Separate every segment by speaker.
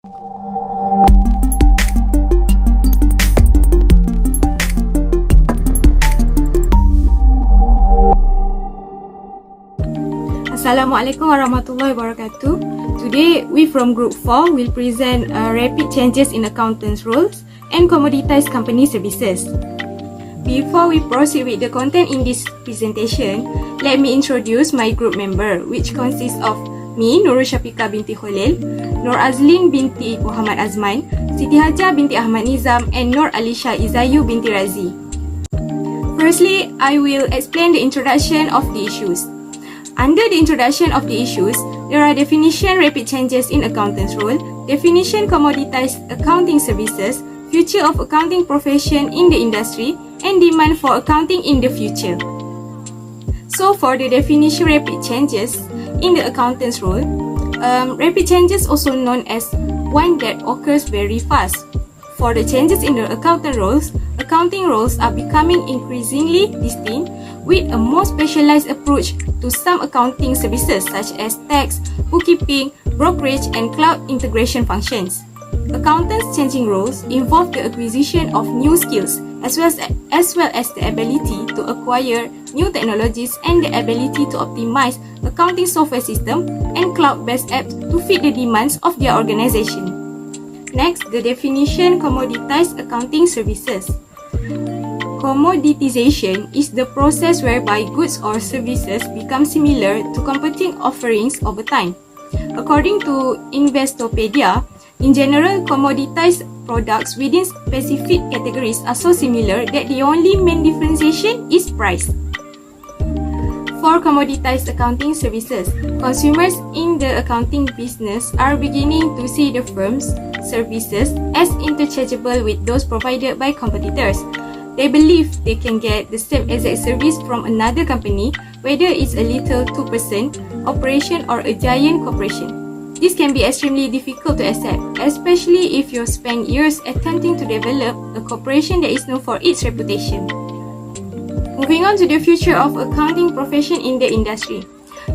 Speaker 1: Assalamualaikum warahmatullahi wabarakatuh. Today, we from Group 4 will present rapid changes in accountants' roles and commoditized company services. Before we proceed with the content in this presentation, let me introduce my group member, which consists of me, Nurul Syafiqah binti Khalil, Nur Azlin binti Muhammad Azman, Siti Hajah binti Ahmad Nizam, and Nur Alisha Izayu binti Razi. Firstly, I will explain the introduction of the issues. Under the introduction of the issues, there are definition rapid changes in accountant's role, definition commoditized accounting services, future of accounting profession in the industry, and demand for accounting in the future. So for the definition rapid changes in the accountant's role, rapid changes also known as one that occurs very fast. For the changes in the accounting roles are becoming increasingly distinct with a more specialized approach to some accounting services such as tax, bookkeeping, brokerage, and cloud integration functions. Accountants changing roles involve the acquisition of new skills as well as the ability to acquire new technologies and the ability to optimize accounting software system and cloud-based apps to fit the demands of their organization. Next, the definition commoditized accounting services. Commoditization is the process whereby goods or services become similar to competing offerings over time. According to Investopedia, in general, commoditized products within specific categories are so similar that the only main differentiation is price. For commoditized accounting services, consumers in the accounting business are beginning to see the firm's services as interchangeable with those provided by competitors. They believe they can get the same exact service from another company, whether it's a little 2% operation or a giant corporation. This can be extremely difficult to accept, especially if you spend years attempting to develop a corporation that is known for its reputation. Moving on to the future of accounting profession in the industry.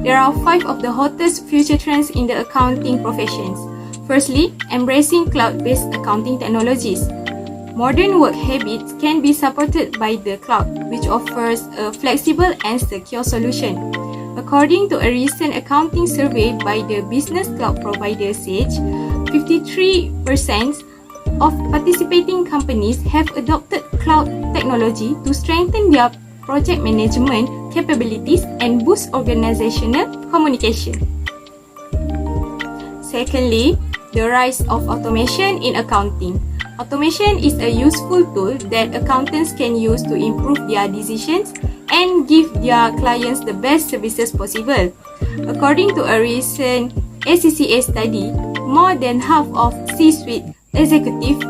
Speaker 1: There are 5 of the hottest future trends in the accounting professions. Firstly, embracing cloud-based accounting technologies. Modern work habits can be supported by the cloud, which offers a flexible and secure solution. According to a recent accounting survey by the business cloud provider Sage, 53% of participating companies have adopted cloud technology to strengthen their project management capabilities and boost organizational communication. Secondly, the rise of automation in accounting. Automation is a useful tool that accountants can use to improve their decisions and give their clients the best services possible. According to a recent ACCA study, more than half of C-suite executives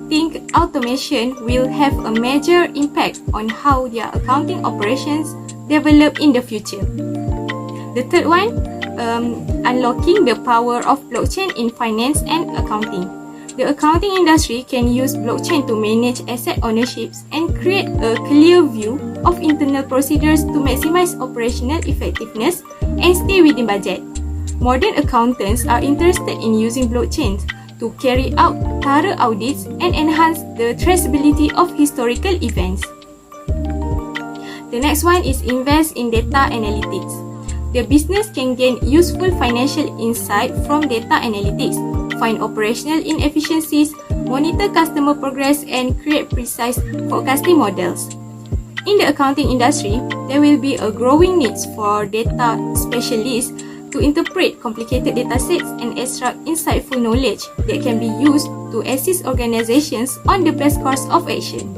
Speaker 1: think automation will have a major impact on how their accounting operations develop in the future. The third one, unlocking the power of blockchain in finance and accounting. The accounting industry can use blockchain to manage asset ownerships and create a clear view of internal procedures to maximize operational effectiveness and stay within budget. Modern accountants are interested in using blockchain to carry out thorough audits and enhance the traceability of historical events. The next one is invest in data analytics. The business can gain useful financial insight from data analytics, find operational inefficiencies, monitor customer progress, and create precise forecasting models. In the accounting industry, there will be a growing need for data specialists to interpret complicated datasets and extract insightful knowledge that can be used to assist organizations on the best course of action.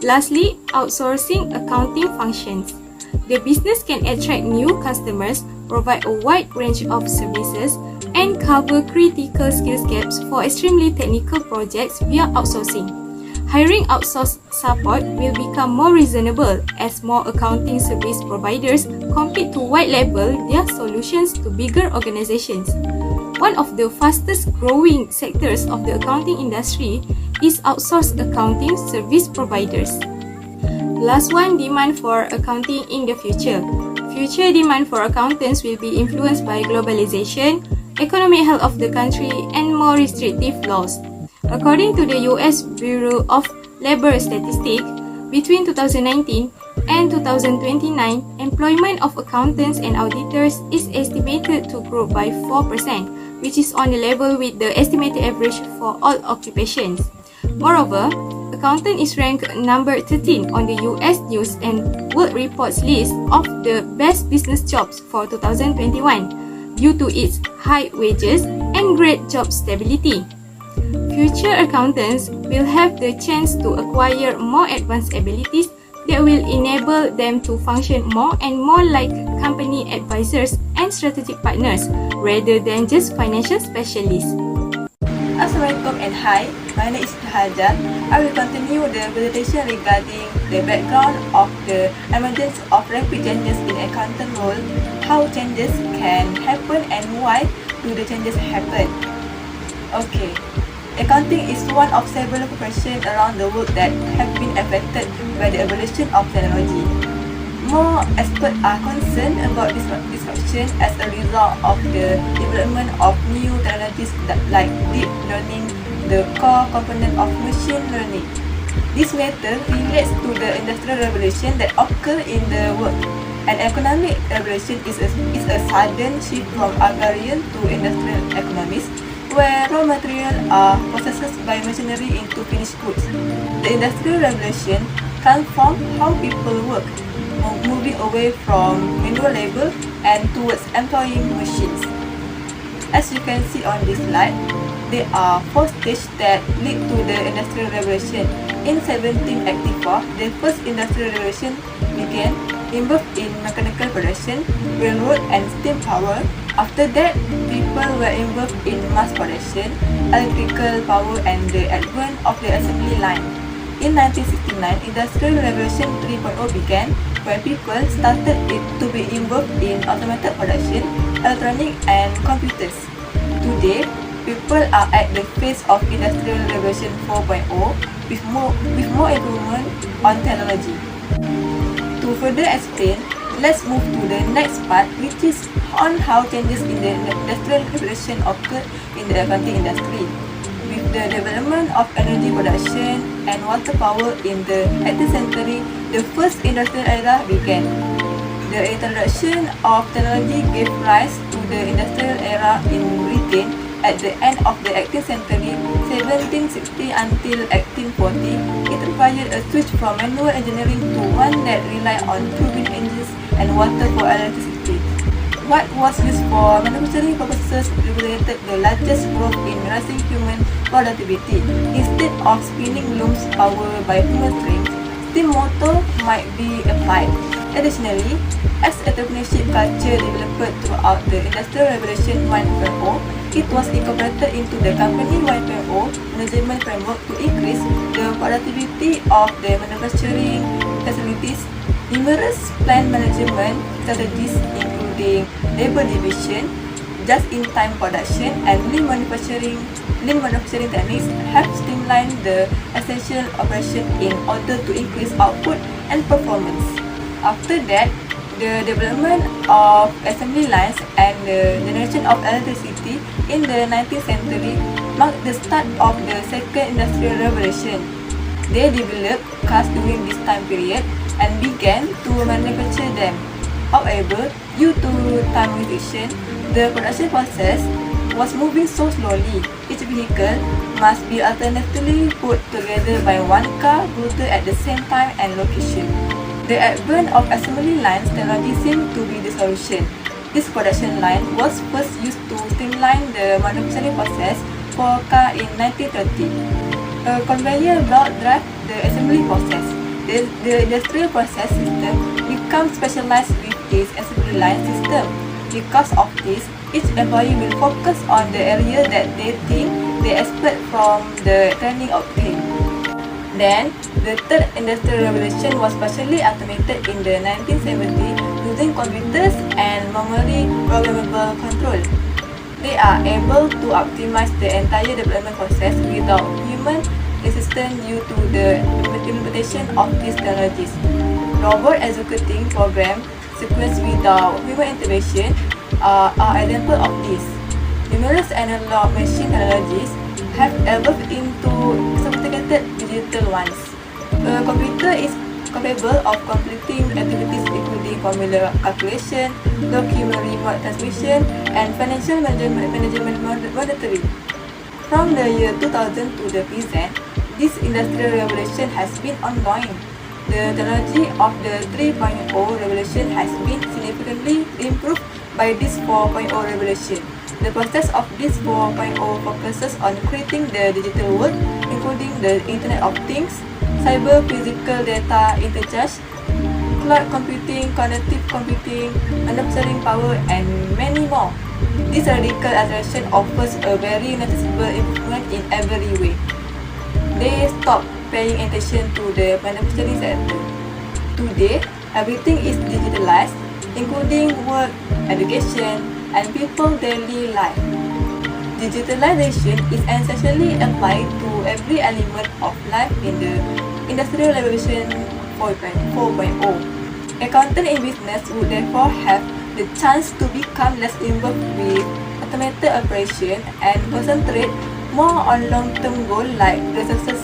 Speaker 1: Lastly, outsourcing accounting functions. The business can attract new customers, provide a wide range of services, and cover critical skills gaps for extremely technical projects via outsourcing. Hiring outsourced support will become more reasonable as more accounting service providers compete to white label their solutions to bigger organizations. One of the fastest growing sectors of the accounting industry is outsourced accounting service providers. Last one, demand for accounting in the future. Future demand for accountants will be influenced by globalization, economic health of the country, and more restrictive laws. According to the US Bureau of Labor Statistics, between 2019 and 2029, employment of accountants and auditors is estimated to grow by 4%, which is on the level with the estimated average for all occupations. Moreover, accountant is ranked number 13 on the US News and World Report's list of the best business jobs for 2021 due to its high wages and great job stability. Future accountants will have the chance to acquire more advanced abilities that will enable them to function more and more like company advisors and strategic partners rather than just financial specialists.
Speaker 2: Assalamualaikum and hi, my name is Haja. I will continue the presentation regarding the background of the emergence of rapid changes in accountant role, how changes can happen and why do the changes happen. Okay. Accounting is one of several professions around the world that have been affected by the evolution of technology. More experts are concerned about this disruption as a result of the development of new technologies like deep learning, the core component of machine learning. This matter relates to the industrial revolution that occurred in the world. An economic revolution is a sudden shift from agrarian to industrial economies, where raw materials are processed by machinery into finished goods. The Industrial Revolution transformed how people work, moving away from manual labor and towards employing machines. As you can see on this slide, there are 4 stages that lead to the Industrial Revolution. In 1784, the first Industrial Revolution began, involved in mechanical production, railroad and steam power. After that, people were involved in mass production, electrical power and the advent of the assembly line. In 1969, Industrial Revolution 3.0 began, where people started to be involved in automated production, electronics and computers. Today, people are at the phase of Industrial Revolution 4.0 with more improvement on technology. To further explain, let's move to the next part, which is on how changes in the Industrial Revolution occurred in the accounting industry. With the development of energy production and water power in the 18th century, the first industrial era began. The introduction of technology gave rise to the industrial era in Britain at the end of the 18th century, 1760 until 1840. It required a switch from manual engineering to one that relied on turbine engines and water for electricity. What was used for manufacturing purposes represented the largest growth in raising human productivity. Instead of spinning looms powered by human strength, steam motor might be applied. Additionally, as entrepreneurship culture developed throughout the Industrial Revolution 1.0, it was incorporated into the company 1.0 management framework to increase the productivity of the manufacturing facilities. Numerous plant management strategies including labor division, just-in-time production, and lean manufacturing techniques have streamlined the essential operation in order to increase output and performance. After that, the development of assembly lines and the generation of electricity in the 19th century marked the start of the second industrial revolution. They developed cars during this time period and began to manufacture them. However, due to time limitation, the production process was moving so slowly. Each vehicle must be alternately put together by one car built at the same time and location. The advent of assembly lines technology seemed to be the solution. This production line was first used to streamline the manufacturing process for car in 1930. A conveyor belt drives the assembly process. The industrial process system becomes specialized with its assembly line system. Because of this, each employee will focus on the area that they think they expect from the training obtained. Then, the third industrial revolution was partially automated in the 1970s using computers and memory programmable control. They are able to optimize the entire development process without human assistance due to the implementation of these technologies. Robot executing program sequence without human intervention are examples of this. Numerous analog machine technologies have evolved into sophisticated digital ones. A computer is capable of completing activities including formula calculation, document remote transmission, and financial management monitoring. From the year 2000 to the present, this industrial revolution has been ongoing. The technology of the 3.0 revolution has been significantly improved by this 4.0 revolution. The process of this 4.0 focuses on creating the digital world, including the Internet of Things, cyber-physical data interchange, cloud computing, cognitive computing, manufacturing power, and many more. This radical acceleration offers a very noticeable improvement in every way. They stop paying attention to the manufacturing sector. Today, everything is digitalized, including work, education, and people's daily life. Digitalization is essentially applied to every element of life in the Industrial Revolution 4.0. Accountants in business would therefore have the chance to become less involved with automated operation and concentrate more on long-term goals like resources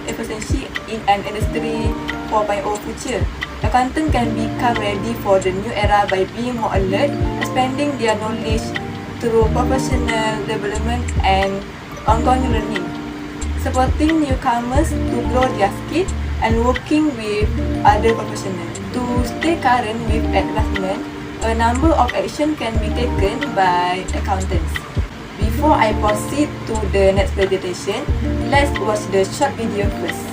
Speaker 2: efficiency in an Industry 4.0 future. Accountants can become ready for the new era by being more alert, expanding their knowledge through professional development and ongoing learning, supporting newcomers to grow their skills, and working with other professionals. To stay current with advancement, a number of actions can be taken by accountants. Before I proceed to the next presentation, let's watch the short video first.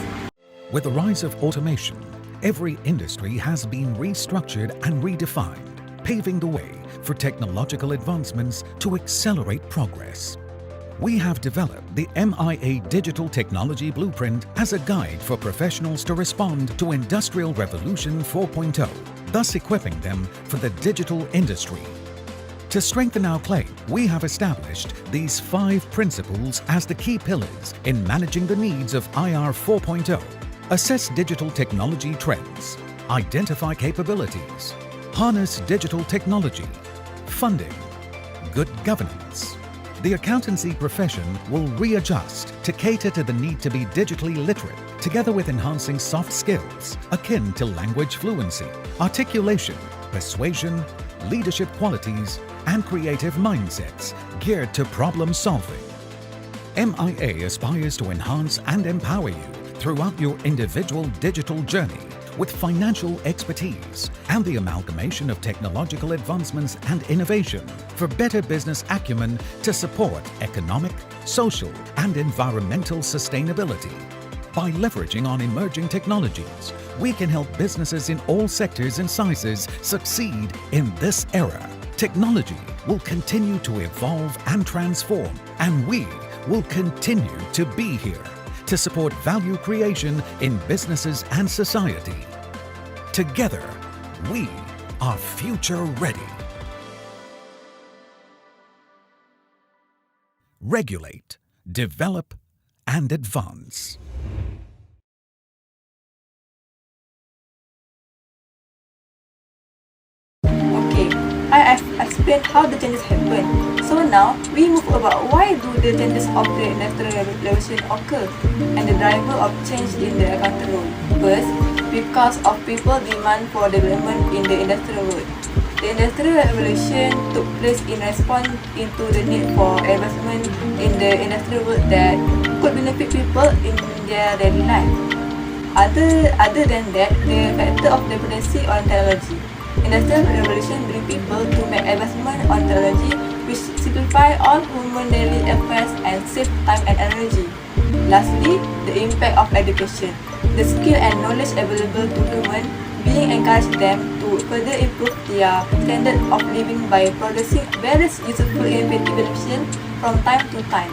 Speaker 3: With the rise of automation, every industry has been restructured and redefined, paving the way for technological advancements to accelerate progress. We have developed the MIA Digital Technology Blueprint as a guide for professionals to respond to Industrial Revolution 4.0, thus equipping them for the digital industry. To strengthen our claim, we have established these 5 principles as the key pillars in managing the needs of IR 4.0. Assess digital technology trends, identify capabilities, harness digital technology, funding, good governance. The accountancy profession will readjust to cater to the need to be digitally literate, together with enhancing soft skills akin to language fluency, articulation, persuasion, leadership qualities, and creative mindsets geared to problem solving. MIA aspires to enhance and empower you throughout your individual digital journey with financial expertise and the amalgamation of technological advancements and innovation for better business acumen to support economic, social, and environmental sustainability. By leveraging on emerging technologies, we can help businesses in all sectors and sizes succeed in this era. Technology will continue to evolve and transform, and we will continue to be here to support value creation in businesses and society. Together, we are future ready. Regulate, develop, and advance.
Speaker 2: Okay, I have explained how the changes happen. So now, we move about why do the changes of the industrial revolution occur and the driver of change in the accounting role. First, because of people's demand for development in the industrial world. The industrial revolution took place in response into the need for advancement in the industrial world that could benefit people in their daily life. Other than that, the factor of dependency on technology. Industrial revolution bring people to make advancement on technology which simplify all human daily affairs and save time and energy. Lastly, the impact of education. The skill and knowledge available to humans being encouraged them to further improve their standard of living by producing various useful innovative innovations from time to time.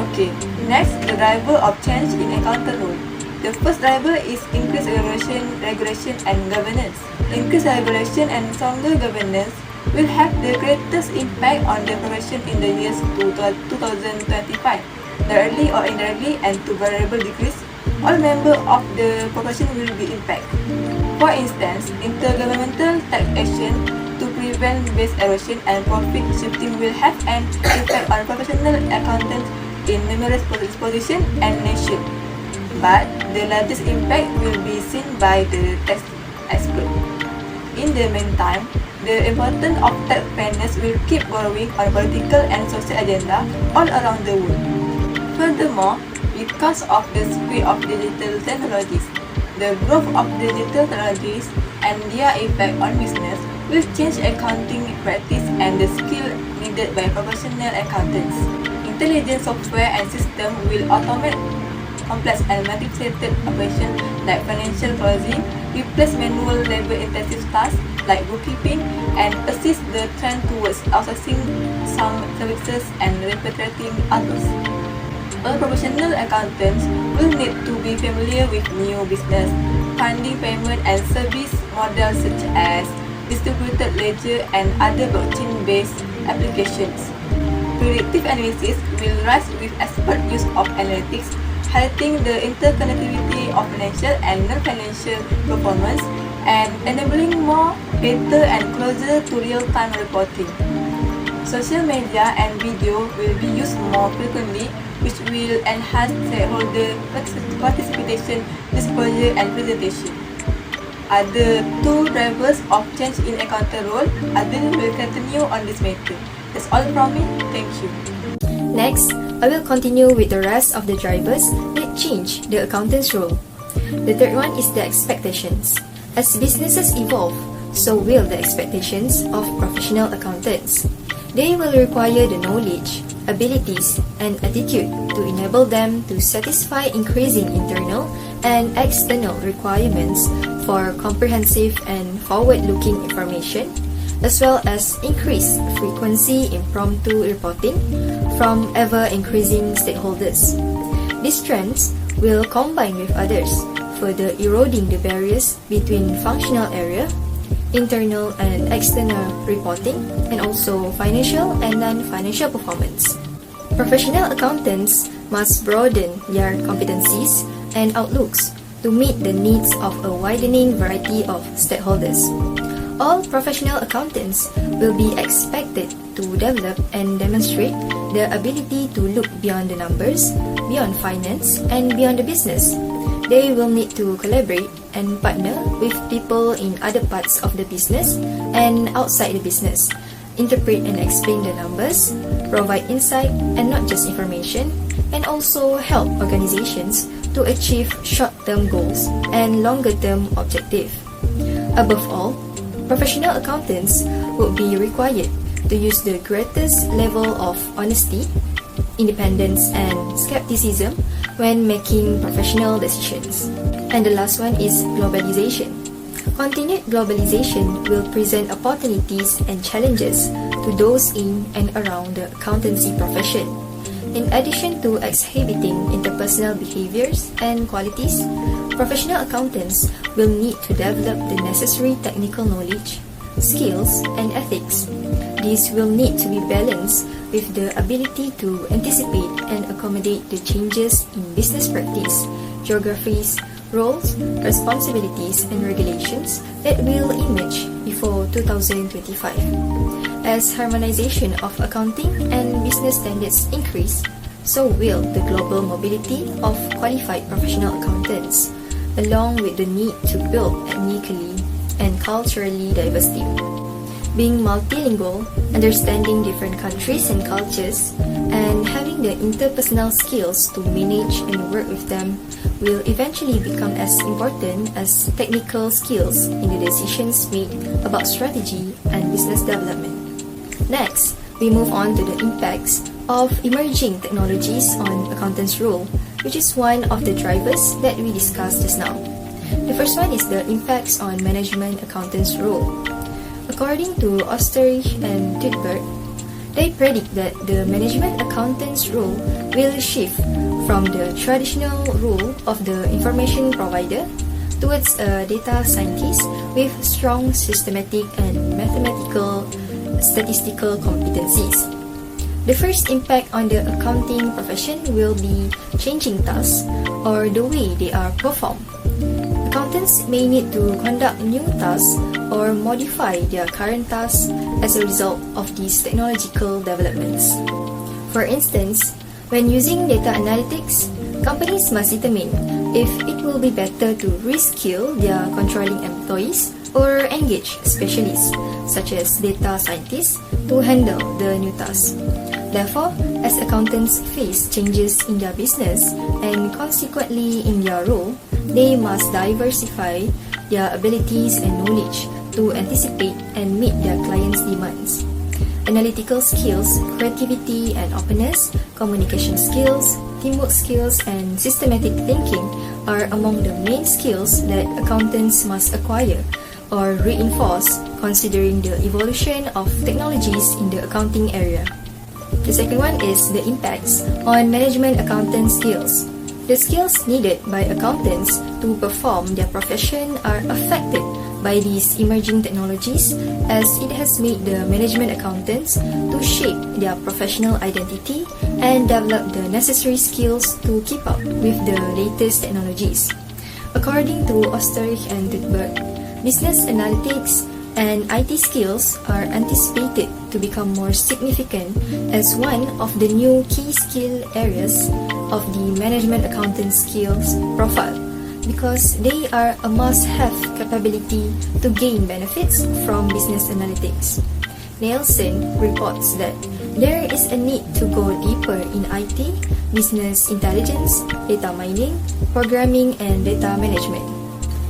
Speaker 2: Okay, next, the driver of change in accounting role. The first driver is increased regulation and governance. Increased regulation and stronger governance will have the greatest impact on the profession in the years 2025. Directly or indirectly and to variable degrees, all members of the profession will be impacted. For instance, intergovernmental taxation to event-based erosion and profit shifting will have an effect on professional accountants in numerous positions and nations. But the largest impact will be seen by the tax expert. In the meantime, the importance of tax fairness will keep growing on political and social agenda all around the world. Furthermore, because of the speed of digital technologies, the growth of digital technologies and their effect on business will change accounting practice and the skill needed by professional accountants. Intelligent software and systems will automate complex and multifaceted operations like financial closing, replace manual labor-intensive tasks like bookkeeping, and assist the trend towards outsourcing some services and repatriating others. All professional accountants will need to be familiar with new business, funding, payment, and service models such as distributed ledger and other blockchain-based applications. Predictive analysis will rise with expert use of analytics, highlighting the interconnectivity of financial and non-financial performance and enabling more, better, and closer to real-time reporting. Social media and video will be used more frequently, which will enhance stakeholder participation, disclosure, and presentation. Other two drivers of change in accountant role, Adil will continue on this matter. That's all from me. Thank you.
Speaker 4: Next, I will continue with the rest of the drivers that change the accountant's role. The third one is the expectations. As businesses evolve, so will the expectations of professional accountants. They will require the knowledge, abilities, and attitude to enable them to satisfy increasing internal and external requirements for comprehensive and forward-looking information, as well as increased frequency impromptu reporting from ever-increasing stakeholders. These trends will combine with others, further eroding the barriers between functional area, internal and external reporting, and also financial and non-financial performance. Professional accountants must broaden their competencies and outlooks to meet the needs of a widening variety of stakeholders. All professional accountants will be expected to develop and demonstrate their ability to look beyond the numbers, beyond finance, and beyond the business. They will need to collaborate and partner with people in other parts of the business and outside the business, interpret and explain the numbers, provide insight and not just information, and also help organizations to achieve short-term goals and longer-term objectives. Above all, professional accountants would be required to use the greatest level of honesty, independence, and skepticism when making professional decisions. And the last one is globalization. Continued globalization will present opportunities and challenges to those in and around the accountancy profession. In addition to exhibiting interpersonal behaviors and qualities, professional accountants will need to develop the necessary technical knowledge, skills, and ethics. These will need to be balanced with the ability to anticipate and accommodate the changes in business practice, geographies, roles, responsibilities, and regulations that will emerge before 2025. As harmonization of accounting and business standards increase, so will the global mobility of qualified professional accountants, along with the need to build ethnically and culturally diverse team. Being multilingual, understanding different countries and cultures, and having the interpersonal skills to manage and work with them will eventually become as important as technical skills in the decisions made about strategy and business development. Next, we move on to the impacts of emerging technologies on accountants' role, which is one of the drivers that we discussed just now. The first one is the impacts on management accountants' role. According to Osterich and Tidbert, they predict that the management accountant's role will shift from the traditional role of the information provider towards a data scientist with strong systematic and mathematical statistical competencies. The first impact on the accounting profession will be changing tasks or the way they are performed. Accountants may need to conduct new tasks or modify their current tasks as a result of these technological developments. For instance, when using data analytics, companies must determine if it will be better to reskill their controlling employees or engage specialists, such as data scientists, to handle the new tasks. Therefore, as accountants face changes in their business and consequently in their role, they must diversify their abilities and knowledge to anticipate and meet their clients' demands. Analytical skills, creativity and openness, communication skills, teamwork skills, and systematic thinking are among the main skills that accountants must acquire or reinforce considering the evolution of technologies in the accounting area. The second one is the impacts on management accountant skills. The skills needed by accountants to perform their profession are affected by these emerging technologies, as it has made the management accountants to shape their professional identity and develop the necessary skills to keep up with the latest technologies. According to Osterich and Dudberg, business analytics and IT skills are anticipated to become more significant as one of the new key skill areas of the management accountant skills profile, because they are a must-have capability to gain benefits from business analytics. Nielsen reports that there is a need to go deeper in IT, business intelligence, data mining, programming, and data management.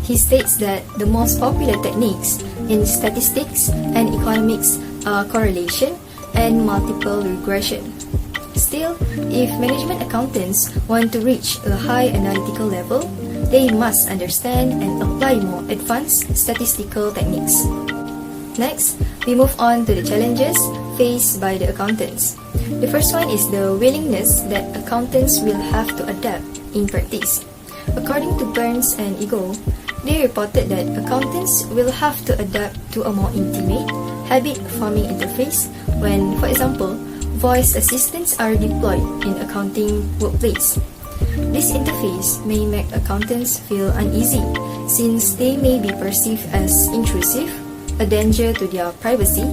Speaker 4: He states that the most popular techniques in statistics and economics are correlation and multiple regression. Still, if management accountants want to reach a high analytical level, they must understand and apply more advanced statistical techniques. Next, we move on to the challenges faced by the accountants. The first one is the willingness that accountants will have to adapt in practice. According to Burns and Ego, they reported that accountants will have to adapt to a more intimate, habit-forming interface when, for example, voice assistants are deployed in accounting workplace. This interface may make accountants feel uneasy since they may be perceived as intrusive, a danger to their privacy,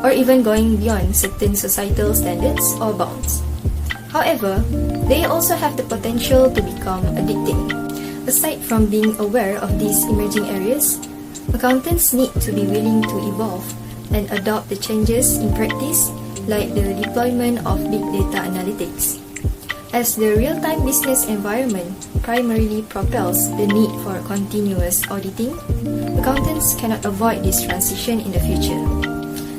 Speaker 4: or even going beyond certain societal standards or bounds. However, they also have the potential to become addicting. Aside from being aware of these emerging areas, accountants need to be willing to evolve and adopt the changes in practice, like the deployment of big data analytics. As the real-time business environment primarily propels the need for continuous auditing, accountants cannot avoid this transition in the future.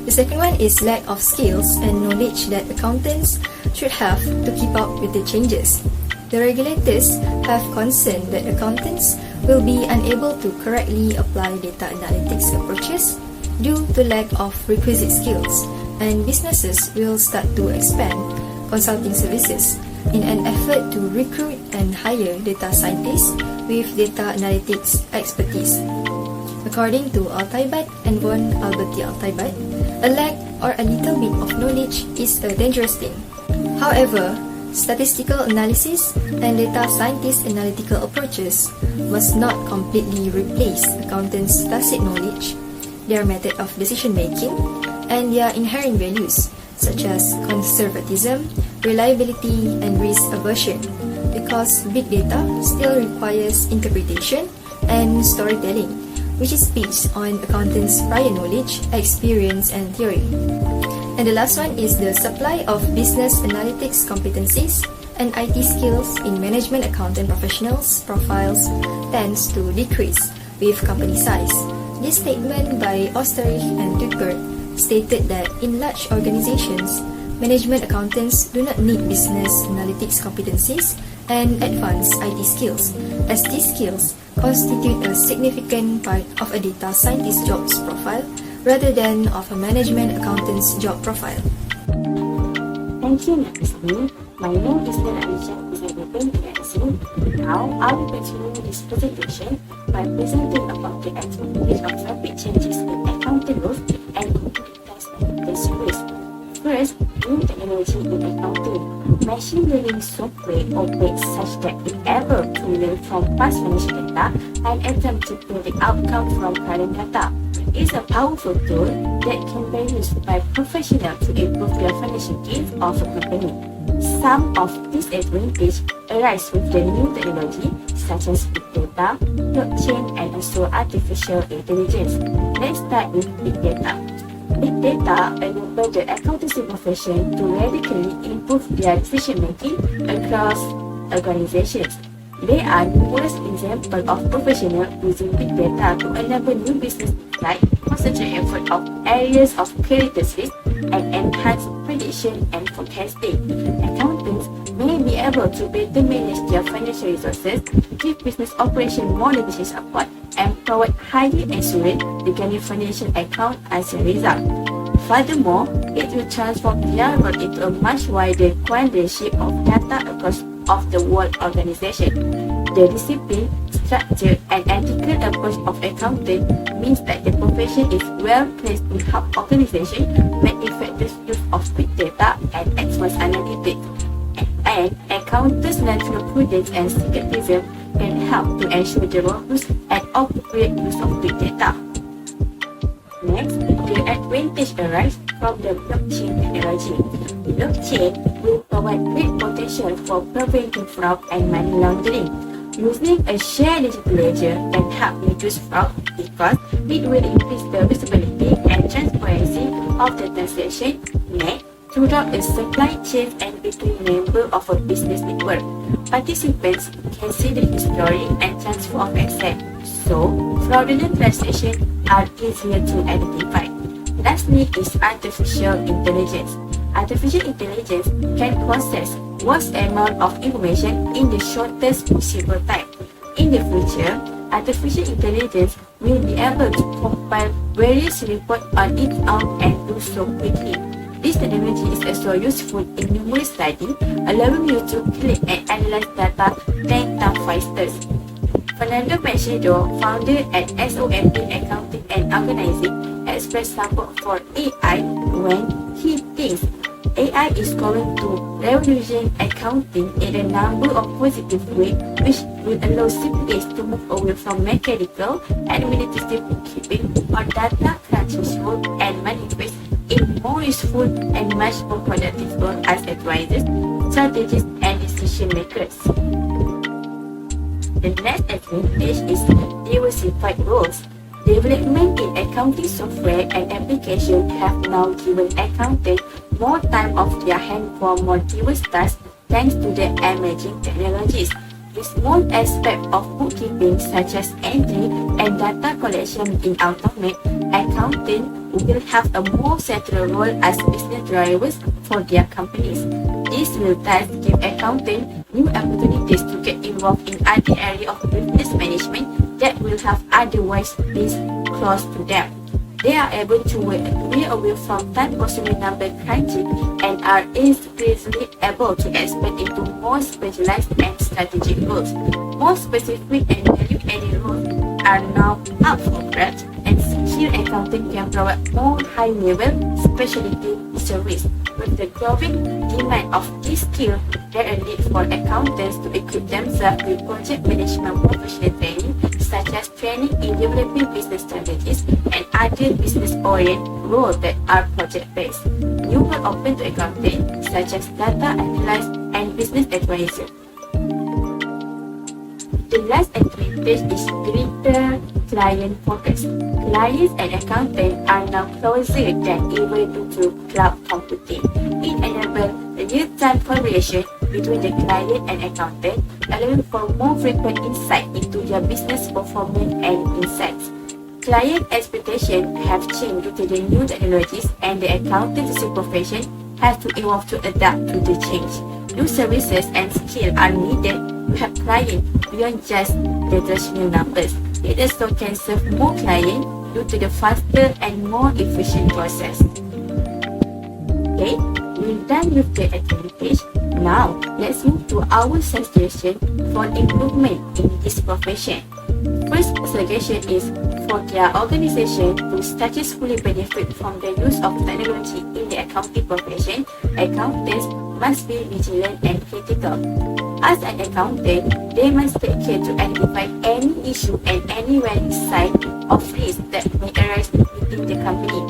Speaker 4: The second one is lack of skills and knowledge that accountants should have to keep up with the changes. The regulators have concern that accountants will be unable to correctly apply data analytics approaches due to lack of requisite skills, and businesses will start to expand consulting services in an effort to recruit and hire data scientists with data analytics expertise. According to Altaibat and von Alberti-Altaibat, a lack or a little bit of knowledge is a dangerous thing. However, statistical analysis and data scientist analytical approaches must not completely replace accountants' tacit knowledge, their method of decision-making, and their inherent values, such as conservatism, reliability, and risk aversion, because big data still requires interpretation and storytelling, which is based on accountants' prior knowledge, experience, and theory. And the last one is the supply of business analytics competencies and IT skills in management accountant professionals profiles tends to decrease with company size. This statement by Osterich and Dudberg stated that in large organizations, management accountants do not need business analytics competencies and advanced IT skills, as these skills constitute a significant part of a data scientist job's profile rather than of a management accountant's job profile.
Speaker 5: Thank you, Ms. Lee. My name is Aisha Isabel Tianxin. Now, I will continue this presentation by presenting about the advantage of rapid changes in accounting rules and commoditized risk. First, new technology in accounting. machine learning software operates such that it able to learn from past financial data and attempt to predict outcome from current data. It's a powerful tool that can be used by professionals to improve the financial gains of a company. Some of these advantages arise with the new technology such as big data, blockchain, and also artificial intelligence. Let's start with big data. Big data enable the accountancy profession to radically improve their decision-making across organizations. There are numerous examples of professionals using big data to enable new business insight, concentrate effort of areas of critical risk, and enhance prediction and forecasting. Accountants may be able to better manage their financial resources, give business operation more decision support, and provide higher assurance regarding financial account as a result. Furthermore, it will transform their role into a much wider quantity of data across of the world organization. The discipline, structure, and ethical approach of accounting means that the profession is well placed to help organizations make effective use of big data and advanced analytics. And accountants' natural prudence and skepticism can help to ensure the robust and appropriate use of big data. Next, the advantage arises from the blockchain technology. Blockchain will provide great potential for preventing fraud and money laundering. Using a shared digital ledger can help reduce fraud because it will increase the visibility and transparency of the transaction made throughout the supply chain and between members of a business network. Participants can see the history and transfer of assets, so fraudulent transactions are easier to identify. Lastly is artificial intelligence. Artificial intelligence can process vast amount of information in the shortest possible time. In the future, artificial intelligence will be able to compile various reports on its own and do so quickly. This technology is also useful in numerous studies, allowing you to collect and analyze data 10 times faster. Fernando Machado, founder at SOMP Accounting and Organizing, expressed support for AI when he thinks AI is going to revolutionize accounting in a number of positive ways, which will allow CPAs to move away from mechanical administrative bookkeeping or data crunching role and manifest in more useful and much more productive role as advisors, strategists, and decision makers. The next advantage is diversified roles. Development in accounting software and applications have now given accountants more time of their hand for more diverse tasks thanks to the emerging technologies. The small aspect of bookkeeping such as entry and data collection in automate, accountants will have a more central role as business drivers for their companies. This will thus give accountants new opportunities to get involved in other areas of business management that will have otherwise been close to them. They are able to wear away from time-consuming number crunching and are increasingly able to expand into more specialized and strategic roles. More specific and value-added roles are now up for grabs, and skilled accounting can provide more high-level specialty service. With the growing demand of this skill, there is a need for accountants to equip themselves with project management professional training, such as training in developing business strategies and other business-oriented roles that are project-based. New roles open to accounting, such as data analyst and business advisor. The last advantage is greater client focus. Clients and accountants are now closer than ever due to cloud computing. It enables real-time collaboration between the client and accountant, allowing for more frequent insight into their business performance and insights. Client expectations have changed due to the new technologies, and the accountancy profession has to evolve to adapt to the change. New services and skills are needed to help clients beyond just the traditional numbers. It also can serve more clients due to the faster and more efficient process. Okay, we're done with the advantage. Now, let's move to our suggestion for improvement in this profession. First suggestion is for their organization to successfully benefit from the use of technology in the the accounting profession, accountants must be vigilant and critical. As an accountant, they must take care to identify any issue and any valid sign of risk that may arise within the company.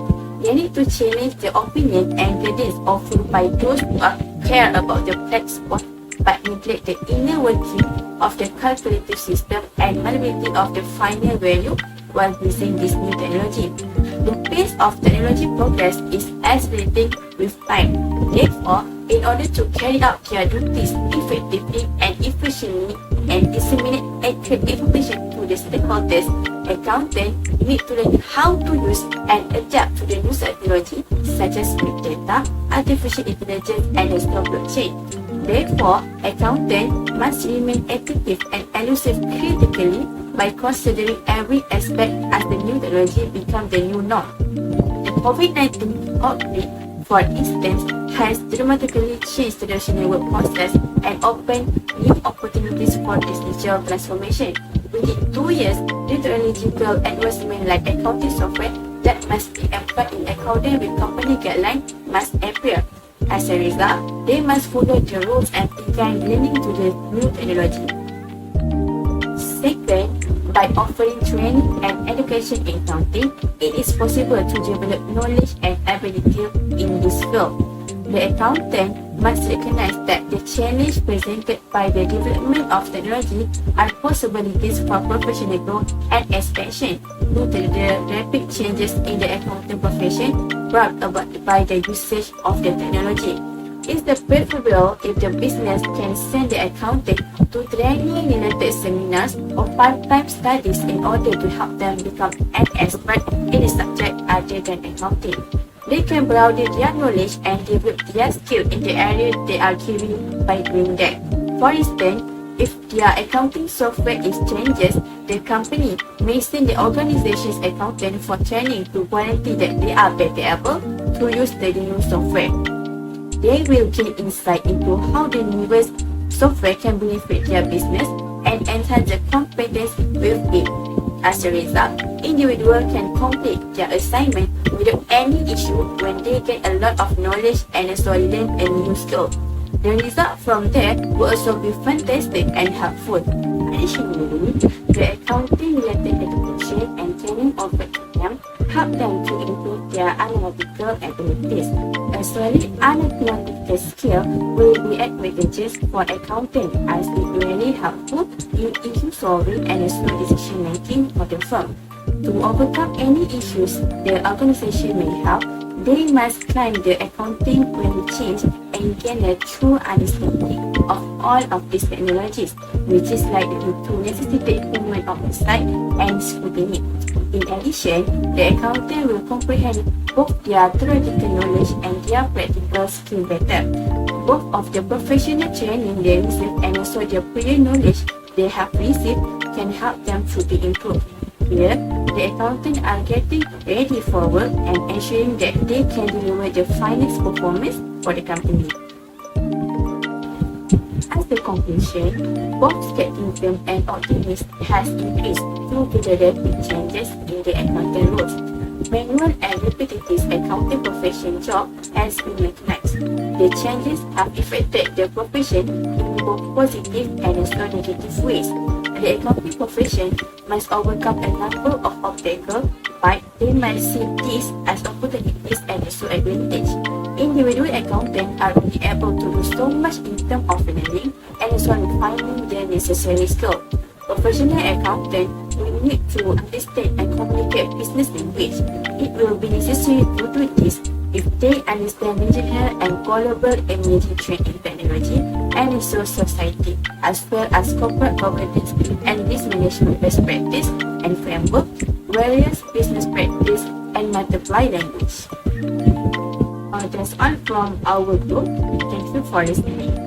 Speaker 5: They need to challenge the opinion and guidance offered by those who care about the black spot but neglect the inner working of the calculative system and malleability of the final value while using this new technology. The pace of technology progress is accelerating with time. Therefore, in order to carry out their duties effectively and efficiently and disseminate accurate information to the stakeholders, accountants need to learn how to use and adapt to the new technology such as big data, artificial intelligence, and the blockchain. Therefore, accountants must remain attentive and elusive critically by considering every aspect as the new technology becomes the new norm. The COVID-19 outbreak, for instance, has dramatically changed the traditional work process and opened new opportunities for digital transformation. Within 2 years, new technological advancements like accounting software that must be employed in accordance with company guidelines must appear. As a result, they must follow the rules and begin learning to the new technology. Second, by offering training and education in accounting, it is possible to develop knowledge and ability in this field. The accountant must recognize that the challenge presented by the development of technology are possibilities for professional growth and expansion due to the rapid changes in the accounting profession brought about by the usage of the technology. It's preferable if the business can send the accountant to training-related seminars or part-time studies in order to help them become an expert in the subject other than accounting. They can broaden their knowledge and develop their skill in the area they are given by doing that. For instance, if their accounting software is changes, the company may send the organization's accountant for training to guarantee that they are better able to use the new software. They will gain insight into how the newest software can benefit their business and enhance the competence with it. As a result, individuals can complete their assignment without any issue when they get a lot of knowledge and also learn a new skill. The result from there will also be fantastic and helpful. Additionally, the accounting-related education and training offered to them help them to improve their analytical abilities. A solid analytical skill will be advantageous for accounting as it really helpful in issue solving and decision making for the firm. To overcome any issues the organization may have, they must climb the accounting value chain and gain a true understanding of all of these technologies, which is likely to necessitate human oversight and scrutiny. In addition, the accountant will comprehend both their theoretical knowledge and their practical skill better. Both of the professional training they receive and also the prior knowledge they have received can help them to be improved. Here, the accountants are getting ready for work and ensuring that they can deliver the finest performance for the company. As a conclusion, both skepticism and optimism has increased due to the rapid changes in the accounting rules. Manual and repetitive accounting profession job has been mechanized. The changes have affected the profession in both positive and also negative ways. The accounting profession must overcome a number of obstacles, but they must see these as opportunities and also advantage. Individual accountants are only able to do so much in terms of learning and also refining their necessary skills. Professional accountants will need to understand and communicate business language. It will be necessary to do this if they understand regional and global emerging trend in technology and resource society, as well as corporate governance and risk management best practice and framework, various business practice, and multiply language. That's all from our group. Thank you for listening.